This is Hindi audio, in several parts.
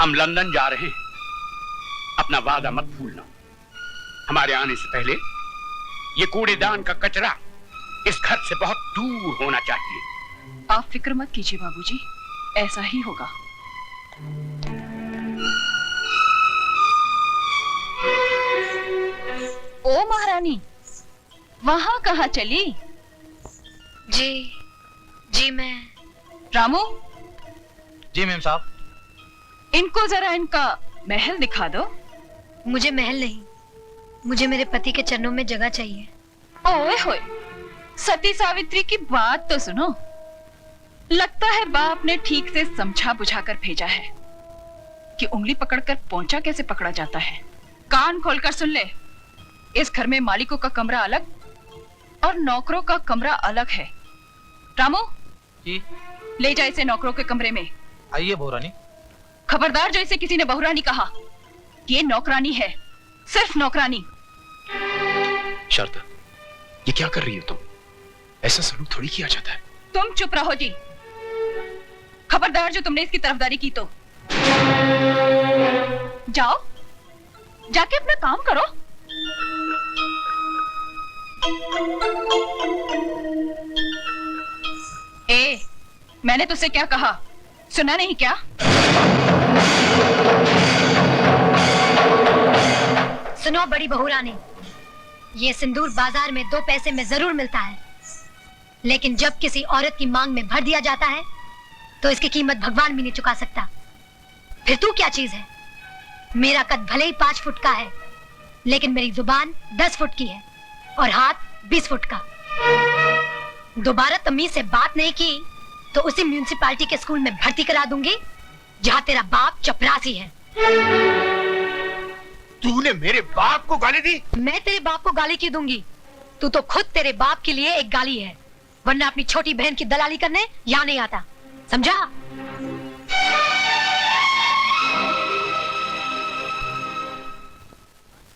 हम लंदन जा रहे हैं, अपना वादा मत भूलना। हमारे आने से पहले ये कूड़ेदान का कचरा इस घर से बहुत दूर होना चाहिए। आप फिक्र मत कीजिए बाबूजी, ऐसा ही होगा। ओ महारानी, वहां कहाँ चली? जी मैं। रामू। जी मैम साहब। इनको जरा इनका महल दिखा दो। मुझे महल नहीं, मुझे मेरे पति के चरणों में जगह चाहिए। ओए होए, सती सावित्री की बात तो सुनो। लगता है बाप ने ठीक से समझा बुझा कर भेजा है कि उंगली पकड़कर पोंछा कैसे पकड़ा जाता है। कान खोलकर सुन ले, इस घर में मालिकों का कमरा अलग और नौकरों का कमरा अलग है। रामू जी। ले जा इसे नौकरों के कमरे में। आइए बहुरानी। खबरदार जो इसे किसी ने बहुरानी कहा, ये नौकरानी है, सिर्फ नौकरानी। शारदा, ये क्या कर रही हो तुम? ऐसा सलूक थोड़ी किया जाता है। तुम चुप रहो जी। खबरदार जो तुमने इसकी तरफदारी की तो जाओ, जाके अपना काम करो। ए, मैंने तुझसे क्या कहा, सुना नहीं क्या? सुनो बड़ी बहुरानी, ये सिंदूर बाजार में 2 पैसे में जरूर मिलता है, लेकिन जब किसी औरत की मांग में भर दिया जाता है तो इसकी कीमत भगवान भी नहीं चुका सकता। फिर तू क्या चीज है? मेरा कद भले ही 5 फुट का है, लेकिन मेरी जुबान 10 फुट की है और हाथ 20 फुट का। दोबारा तमीज से बात नहीं की तो उसी म्यूनिसिपालिटी के स्कूल में भर्ती करा दूंगी जहाँ तेरा बाप चपरासी है। तूने मेरे बाप को गाली दी? मैं तेरे बाप को गाली क्यों दूंगी? तू तो खुद तेरे बाप के लिए एक गाली है, वरना अपनी छोटी बहन की दलाली करने यहाँ नहीं आता, समझा?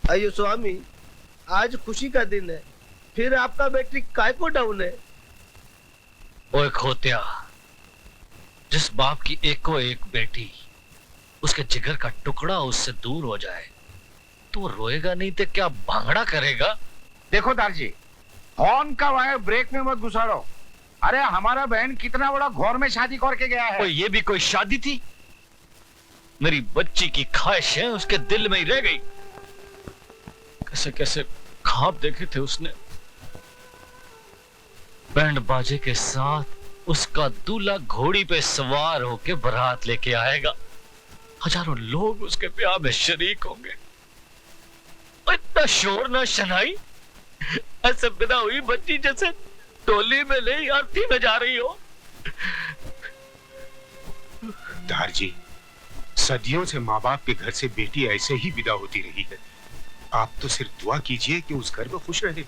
अयो स्वामी, आज खुशी का दिन है, फिर आपका बैटरी काय को डाउन है? ओए खोत्या, जिस बाप की एको एक बेटी उसके जिगर का टुकड़ा उससे दूर हो जाए तो वो रोएगा नहीं तो क्या भांगड़ा करेगा? देखो दारजी, हॉर्न का वायर ब्रेक में मत घुसाड़ो। अरे हमारा बहन कितना बड़ा घौर में शादी करके गया है। ये भी कोई शादी थी? मेरी बच्ची की ख्वाहिशें उसके दिल में ही रह गई। कैसे कैसे ख्वाब देखे थे उसने, बैंड बाजे के साथ उसका दूल्हा घोड़ी पे सवार होके बारात लेके आएगा, हजारों लोग उसके ब्याह में शरीक होंगे। इतना शोर ना शनाई, ऐसे बिना हुई बच्ची जैसे टोली में नहीं आरती में जा रही हो। दारजी, सदियों से माँ बाप के घर से बेटी ऐसे ही विदा होती रही है। आप तो सिर्फ दुआ कीजिए कि उस घर में खुश रहे।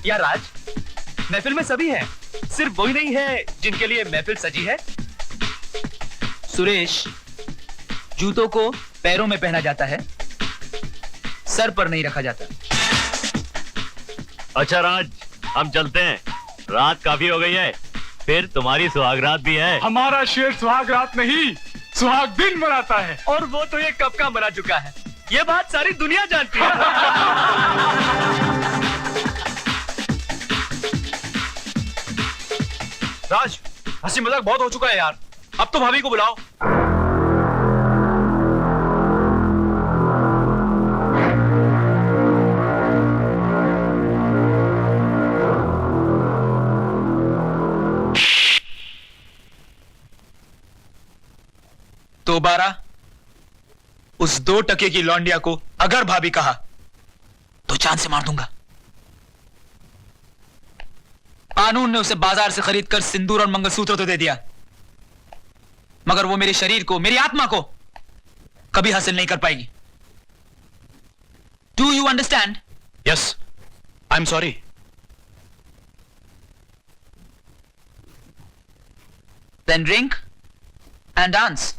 यार राज, महफिल में सभी हैं, सिर्फ वही नहीं है जिनके लिए महफिल सजी है। सुरेश, जूतों को पैरों में पहना जाता है, सर पर नहीं रखा जाता। अच्छा राज, हम चलते हैं, रात काफी हो गई है, फिर तुम्हारी सुहागरात भी है। हमारा शेर सुहागरात नहीं, सुहाग दिन मनाता है। और वो तो ये कब का मना चुका है, ये बात सारी दुनिया जानती है। राज, हंसी मजाक बहुत हो चुका है यार, अब तो भाभी को बुलाओ। दोबारा उस 2 टके की लौंडिया को अगर भाभी कहा तो जान से मार दूंगा। कानून ने उसे बाजार से खरीदकर सिंदूर और मंगलसूत्र तो दे दिया, मगर वो मेरे शरीर को, मेरी आत्मा को कभी हासिल नहीं कर पाएगी। Do you understand? Yes, I am sorry. Then drink and dance.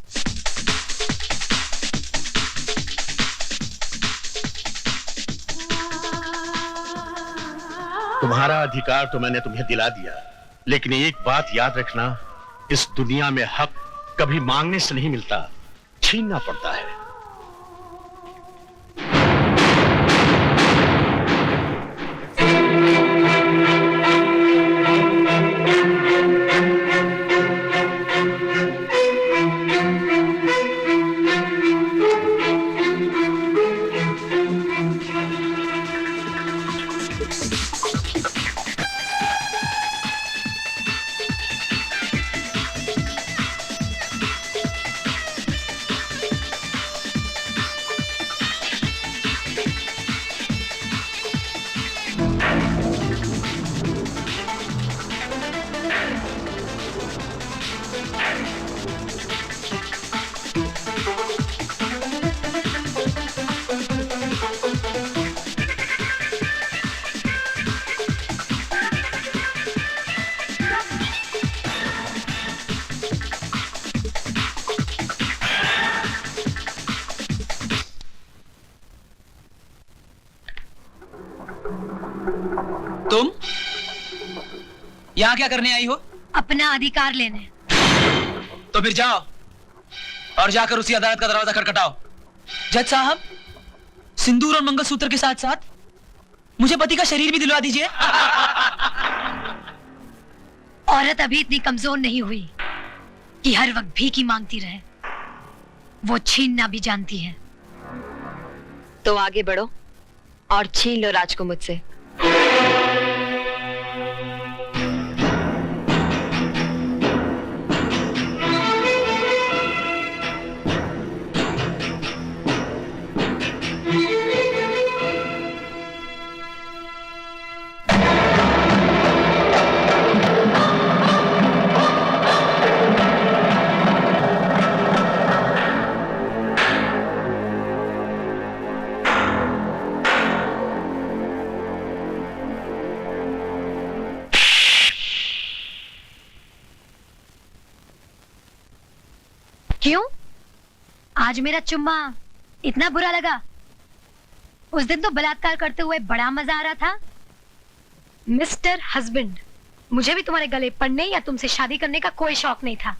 तुम्हारा अधिकार तो मैंने तुम्हें दिला दिया, लेकिन एक बात याद रखना, इस दुनिया में हक कभी मांगने से नहीं मिलता, छीनना पड़ता है। तुम यहां क्या करने आई हो? अपना अधिकार लेने। तो फिर जाओ और जाकर उसी अदालत का दरवाजा खटखटाओ। जज साहब, सिंदूर और मंगलसूत्र के साथ साथ मुझे पति का शरीर भी दिलवा दीजिए। औरत अभी इतनी कमजोर नहीं हुई कि हर वक्त भीख मांगती रहे। वो छीनना भी जानती है। तो आगे बढ़ो और छीन लो राज को मुझसे। क्यों? आज मेरा चुम्मा इतना बुरा लगा? उस दिन तो बलात्कार करते हुए बड़ा मजा आ रहा था। मिस्टर हस्बैंड, मुझे भी तुम्हारे गले पड़ने या तुमसे शादी करने का कोई शौक नहीं था।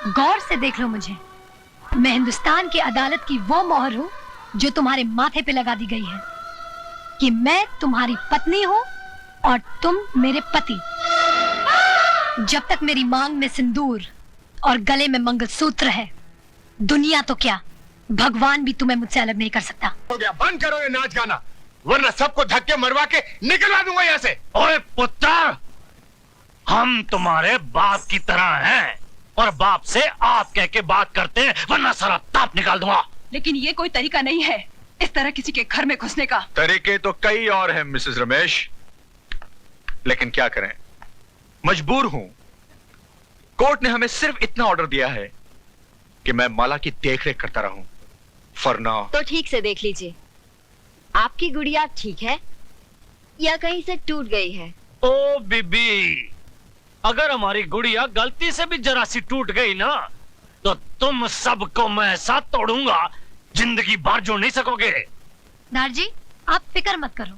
गौर से देख लो मुझे। मैं हिंदुस्तान की अदालत की वो मोहर हूँ जो तुम्हारे माथे पे लगा दी गई है कि मैं तुम्हारी पत्नी हूँ और तुम मेरे पति। जब तक मेरी मांग में सिंदूर और गले में मंगलसूत्र है, दुनिया तो क्या, भगवान भी तुम्हें मुझसे अलग नहीं कर सकता। हो गया, बंद करो ये नाच गाना, वरना सबको धक्के मरवा के निकलवा दूंगा यहाँ से। ओए पुत्र, हम तुम्हारे बाप की तरह हैं और बाप से आप कह के बात करते हैं, वरना सारा ताप निकाल दूंगा। लेकिन ये कोई तरीका नहीं है इस तरह किसी के घर में घुसने का। तरीके तो कई और हैं मिसेस रमेश, लेकिन क्या करें, मजबूर हूं। कोर्ट ने हमें सिर्फ इतना ऑर्डर दिया है कि मैं माला की देखरेख करता रहूं। For now. तो ठीक से देख लीजिए, आपकी गुड़िया ठीक है या कहीं से टूट गई है? ओ बीबी, अगर हमारी गुड़िया गलती से भी जरा सी टूट गई ना, तो तुम सबको मैं ऐसा तोड़ूंगा, जिंदगी भर जोड़ नहीं सकोगे। दार जी, आप फिक्र मत करो,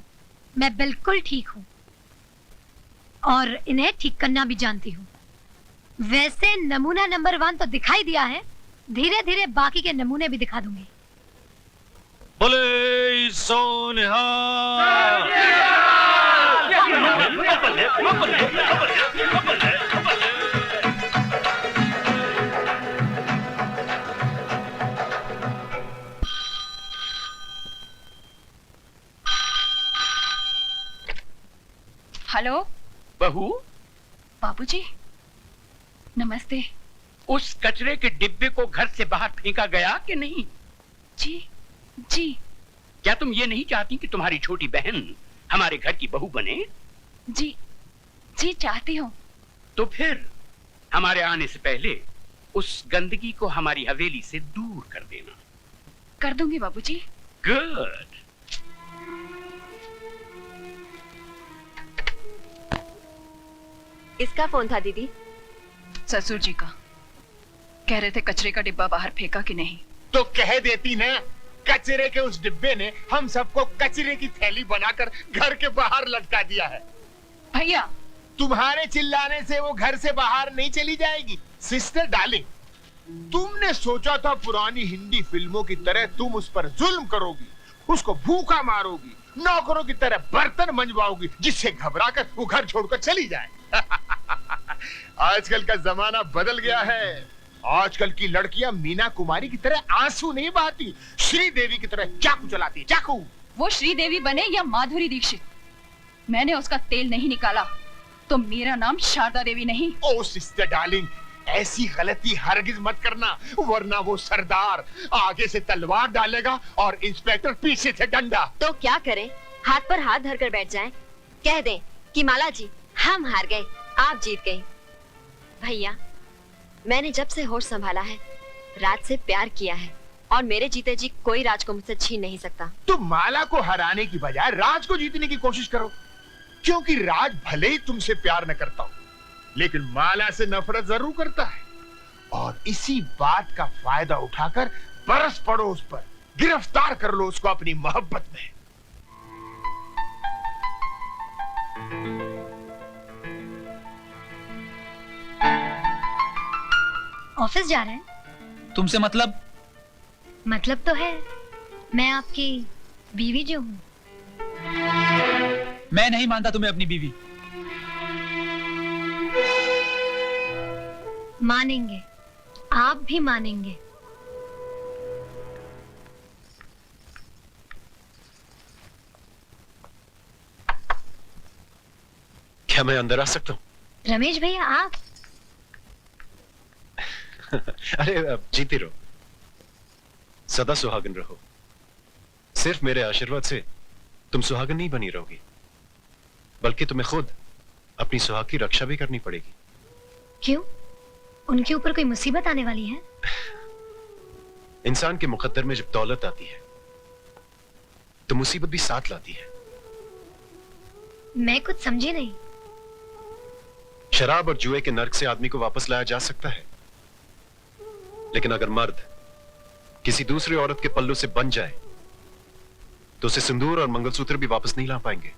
मैं बिल्कुल ठीक हूँ और इन्हें ठीक करना भी जानती हूँ। वैसे नमूना नंबर 1 तो दिखाई दिया है, धीरे धीरे बाकी के नमूने भी दिखा दूंगी। बोले सोनिहा। हेलो बहू, बाबूजी, नमस्ते। उस कचरे के डिब्बे को घर से बाहर फेंका गया कि नहीं? जी जी। क्या तुम ये नहीं चाहती कि तुम्हारी छोटी बहन हमारे घर की बहू बने? जी जी चाहती हूँ। तो फिर हमारे आने से पहले उस गंदगी को हमारी हवेली से दूर कर देना। कर दूंगी बाबूजी। गुड। किसका फोन था दीदी? ससुर जी का। कह रहे थे कचरे का डिब्बा बाहर फेंका कि नहीं। तो कह देती ना, कचरे के उस डिब्बे ने हम सबको कचरे की थैली बनाकर घर के बाहर लटका दिया है। भैया तुम्हारे चिल्लाने से वो घर से बाहर नहीं चली जाएगी। सिस्टर डार्लिंग, तुमने सोचा था पुरानी हिंदी फिल्मों की तरह तुम उस पर जुल्म करोगी, उसको भूखा मारोगी, नौकरों की तरह बर्तन मंजवाओगी, जिससे घबराकर वो घर छोड़कर चली जाए। आजकल का जमाना बदल गया है। आजकल की लड़कियां मीना कुमारी की तरह आंसू नहीं बहाती, श्रीदेवी की तरह चाकू चलाती। चाकू। वो श्रीदेवी बने या माधुरी दीक्षित, मैंने उसका तेल नहीं निकाला तो मेरा नाम शारदा देवी नहीं। ओ सिस्टर डार्लिंग, ऐसी गलती हरगिज मत करना, वरना वो सरदार आगे से तलवार डालेगा और इंस्पेक्टर पीछे से डंडा। तो क्या करें? हाथ पर हाथ धरकर बैठ जाएं? कह दें कि माला जी हम हार गए, आप जीत गई। भैया, मैंने जब से होश संभाला है राज से प्यार किया है और मेरे जीते जी कोई राज को मुझसे छीन नहीं सकता। तो माला को हराने की बजाय राज को जीतने की कोशिश करो, क्योंकि राज भले ही तुमसे प्यार न करता हो, लेकिन माला से नफरत जरूर करता है। और इसी बात का फायदा उठाकर बरस पड़ो उस पर, गिरफ्तार कर लो उसको अपनी मोहब्बत में। ऑफिस जा रहे हैं? तुमसे मतलब? मतलब तो है, मैं आपकी बीवी जो हूँ। मैं नहीं मानता तुम्हें अपनी बीवी। मानेंगे, आप भी मानेंगे। क्या मैं अंदर आ सकता हूँ? रमेश भैया आप? अरे जीती रहो, सदा सुहागन रहो। सिर्फ मेरे आशीर्वाद से तुम सुहागन नहीं बनी रहोगी, बल्कि तुम्हें खुद अपनी सुहाग की रक्षा भी करनी पड़ेगी। क्यों? उनके ऊपर कोई मुसीबत आने वाली है? इंसान के मुकद्दर में जब दौलत आती है तो मुसीबत भी साथ लाती है। मैं कुछ समझी नहीं। शराब और जुए के नर्क से आदमी को वापस लाया जा सकता है, लेकिन अगर मर्द किसी दूसरी औरत के पल्लू से बन जाए तो उसे सिंदूर और मंगलसूत्र भी वापस नहीं ला पाएंगे।